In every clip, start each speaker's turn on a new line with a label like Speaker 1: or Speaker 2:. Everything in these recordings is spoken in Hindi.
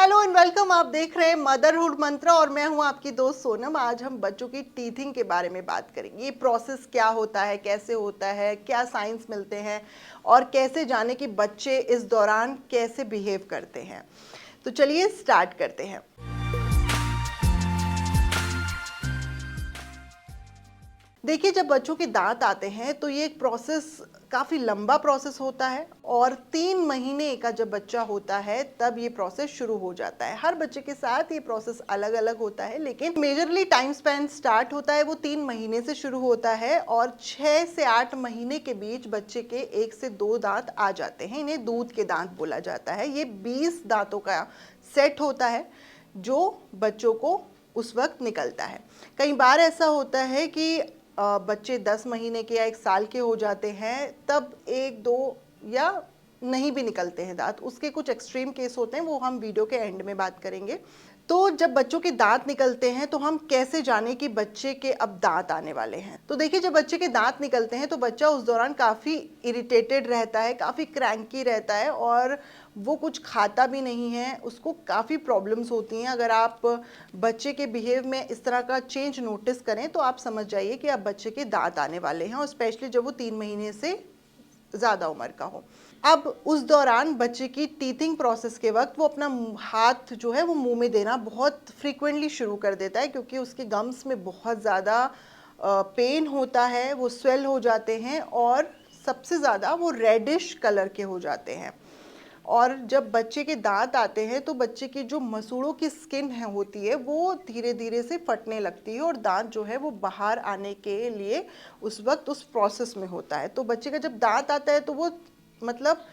Speaker 1: Hello and welcome. आप देख रहे हैं मदरहुड मंत्र और मैं हूं आपकी दोस्त सोनम। आज हम बच्चों की टीथिंग के बारे में बात करेंगे। ये प्रोसेस क्या होता है, कैसे होता है, क्या साइंस मिलते हैं और कैसे जाने कि बच्चे इस दौरान कैसे बिहेव करते हैं। तो चलिए स्टार्ट करते हैं। देखिए, जब बच्चों के दांत आते हैं तो ये एक प्रोसेस काफ़ी लंबा प्रोसेस होता है और 3 महीने का जब बच्चा होता है तब ये प्रोसेस शुरू हो जाता है। हर बच्चे के साथ ये प्रोसेस अलग अलग होता है, लेकिन मेजरली टाइम स्पैन स्टार्ट होता है वो 3 महीने से शुरू होता है और 6 से 8 महीने के बीच बच्चे के 1 से 2 दांत आ जाते हैं। इन्हें दूध के दांत बोला जाता है। ये 20 दांतों का सेट होता है जो बच्चों को उस वक्त निकलता है। कई बार ऐसा होता है कि बच्चे 10 महीने के या 1 साल के हो जाते हैं, तब 1, 2 या नहीं भी निकलते हैं दांत। उसके कुछ एक्सट्रीम केस होते हैं, वो हम वीडियो के एंड में बात करेंगे। तो जब बच्चों के दांत निकलते हैं तो हम कैसे जाने कि बच्चे के अब दांत आने वाले हैं। तो देखिए, जब बच्चे के दांत निकलते हैं तो बच्चा उस दौरान काफ़ी इरिटेटेड रहता है, काफ़ी क्रैंकी रहता है और वो कुछ खाता भी नहीं है। उसको काफ़ी प्रॉब्लम्स होती हैं। अगर आप बच्चे के बिहेव में इस तरह का चेंज नोटिस करें तो आप समझ जाइए कि अब बच्चे के दांत आने वाले हैं, और स्पेशली जब वो 3 महीने से ज़्यादा उम्र का हो। अब उस दौरान बच्चे की टीथिंग प्रोसेस के वक्त वो अपना हाथ जो है वो मुंह में देना बहुत फ्रीक्वेंटली शुरू कर देता है, क्योंकि उसके गम्स में बहुत ज़्यादा पेन होता है, वो स्वेल हो जाते हैं और सबसे ज़्यादा वो रेडिश कलर के हो जाते हैं। और जब बच्चे के दांत आते हैं तो बच्चे की जो मसूड़ों की स्किन है होती है वो धीरे धीरे से फटने लगती है और दांत जो है वो बाहर आने के लिए उस वक्त उस प्रोसेस में होता है। तो बच्चे का जब दांत आता है तो वो मतलब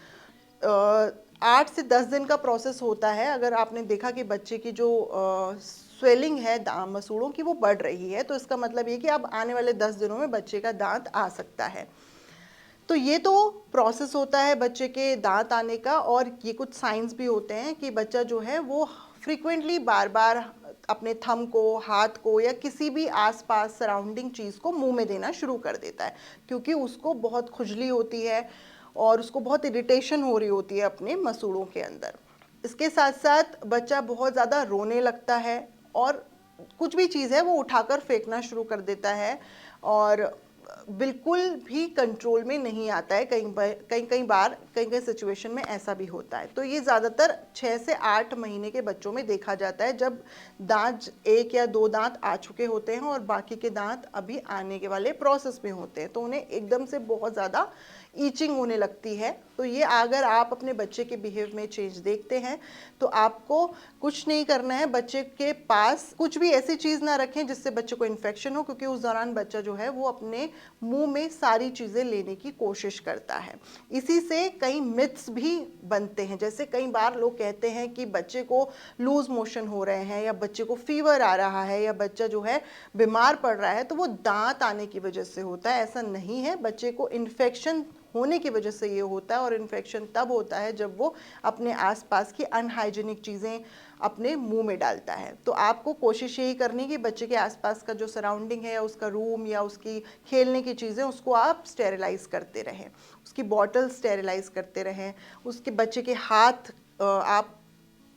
Speaker 1: 8 से 10 दिन का प्रोसेस होता है। अगर आपने देखा कि बच्चे की जो स्वेलिंग है मसूड़ों की वो बढ़ रही है, तो इसका मतलब ये कि अब आने वाले 10 दिनों में बच्चे का दांत आ सकता है। तो ये तो प्रोसेस होता है बच्चे के दांत आने का। और ये कुछ साइंस भी होते हैं कि बच्चा जो है वो फ्रीक्वेंटली बार बार अपने थंब को, हाथ को या किसी भी आसपास सराउंडिंग चीज़ को मुंह में देना शुरू कर देता है, क्योंकि उसको बहुत खुजली होती है और उसको बहुत इरिटेशन हो रही होती है अपने मसूड़ों के अंदर। इसके साथ साथ बच्चा बहुत ज़्यादा रोने लगता है और कुछ भी चीज़ है वो उठाकर फेंकना शुरू कर देता है और बिल्कुल भी कंट्रोल में नहीं आता है। कई बार कई सिचुएशन में ऐसा भी होता है। तो ये ज़्यादातर 6 से 8 महीने के बच्चों में देखा जाता है, जब दांत 1 या 2 दांत आ चुके होते हैं और बाकी के दांत अभी आने के वाले प्रोसेस में होते हैं, तो उन्हें एकदम से बहुत ज़्यादा ईचिंग होने लगती है। तो ये अगर आप अपने बच्चे के बिहेव में चेंज देखते हैं तो आपको कुछ नहीं करना है। बच्चे के पास कुछ भी ऐसी चीज़ ना रखें जिससे बच्चे को इन्फेक्शन हो, क्योंकि उस दौरान बच्चा जो है वो अपने मुंह में सारी चीज़ें लेने की कोशिश करता है। इसी से कई मिथ्स भी बनते हैं। जैसे कई बार लोग कहते हैं कि बच्चे को लूज मोशन हो रहे हैं या बच्चे को फीवर आ रहा है या बच्चा जो है बीमार पड़ रहा है तो वो दांत आने की वजह से होता है। ऐसा नहीं है। बच्चे को इन्फेक्शन होने की वजह से ये होता है, और इन्फेक्शन तब होता है जब वो अपने आसपास की अनहाइजीनिक चीज़ें अपने मुंह में डालता है। तो आपको कोशिश यही करनी कि बच्चे के आसपास का जो सराउंडिंग है या उसका रूम या उसकी खेलने की चीज़ें उसको आप स्टेरिलाइज करते रहें, उसकी बॉटल स्टेरिलाइज करते रहें, उसके बच्चे के हाथ आप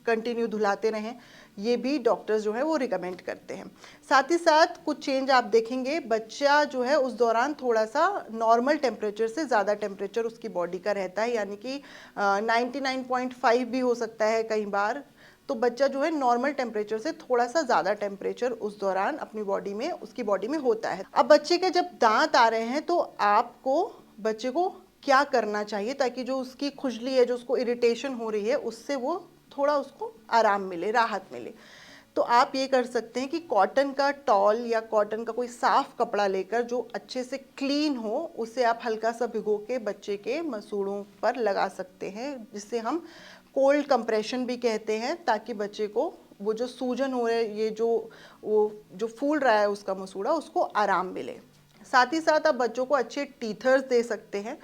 Speaker 1: कंटिन्यू धुलाते रहें। ये भी डॉक्टर्स जो है वो रिकमेंड करते हैं। साथ ही साथ कुछ चेंज आप देखेंगे, बच्चा जो है उस दौरान थोड़ा सा नॉर्मल टेम्परेचर से ज़्यादा टेम्परेचर उसकी बॉडी का रहता है, यानी कि 99.5 भी हो सकता है कई बार। तो बच्चा जो है नॉर्मल टेम्परेचर से थोड़ा सा ज़्यादा टेम्परेचर उस दौरान अपनी बॉडी में, उसकी बॉडी में होता है। अब बच्चे के जब दांत आ रहे हैं तो आपको बच्चे को क्या करना चाहिए ताकि जो उसकी खुजली है, जो उसको इरिटेशन हो रही है, उससे वो थोड़ा उसको आराम मिले, राहत मिले। तो आप ये कर सकते हैं कि कॉटन का टॉल या कॉटन का कोई साफ कपड़ा लेकर जो अच्छे से क्लीन हो, उसे आप हल्का सा भिगो के बच्चे के मसूड़ों पर लगा सकते हैं, जिससे हम कोल्ड कंप्रेशन भी कहते हैं, ताकि बच्चे को वो जो सूजन हो रहा है, ये जो फूल रहा है उसका मसूड़ा, उसको आराम मिले। साथ ही साथ आप बच्चों को अच्छे टीथर्स दे सकते हैं।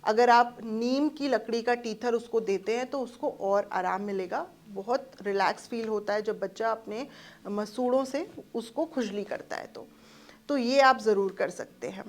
Speaker 1: अगर आप नीम की लकड़ी का टीथर उसको देते हैं तो उसको और आराम मिलेगा। बहुत रिलैक्स फील होता है जब बच्चा अपने मसूड़ों से उसको खुजली करता है। तो ये आप ज़रूर कर सकते हैं।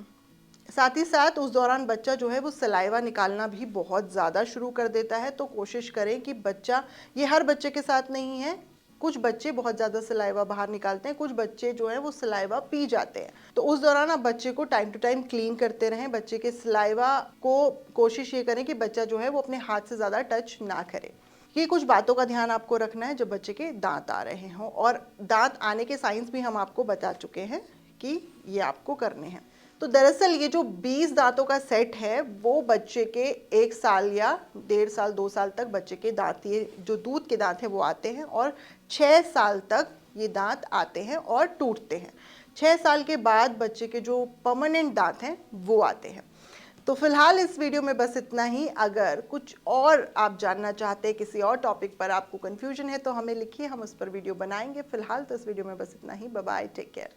Speaker 1: साथ ही साथ उस दौरान बच्चा जो है वो सलाइवा निकालना भी बहुत ज़्यादा शुरू कर देता है। तो कोशिश करें कि बच्चा, ये हर बच्चे के साथ नहीं है, कुछ बच्चे बहुत ज़्यादा सलाइवा बाहर निकालते हैं, कुछ बच्चे जो है वो सलाइवा पी जाते हैं। तो उस दौरान आप बच्चे को टाइम टू टाइम क्लीन करते रहें। बच्चे के सलाइवा को कोशिश ये करें कि बच्चा जो है वो अपने हाथ से ज़्यादा टच ना करे। ये कुछ बातों का ध्यान आपको रखना है जब बच्चे के दांत आ रहे हों, और दांत आने के साइंस भी हम आपको बता चुके हैं कि ये आपको करने हैं। तो दरअसल ये जो 20 दांतों का सेट है वो बच्चे के 1 साल या 1.5 साल 2 साल तक बच्चे के दांत, ये जो दूध के दांत हैं वो आते हैं, और 6 साल तक ये दांत आते हैं और टूटते हैं। 6 साल के बाद बच्चे के जो परमानेंट दांत हैं वो आते हैं। तो फिलहाल इस वीडियो में बस इतना ही। अगर कुछ और आप जानना चाहते हैं, किसी और टॉपिक पर आपको कन्फ्यूजन है, तो हमें लिखिए, हम उस पर वीडियो बनाएंगे। फिलहाल तो इस वीडियो में बस इतना ही। Bye bye, take care.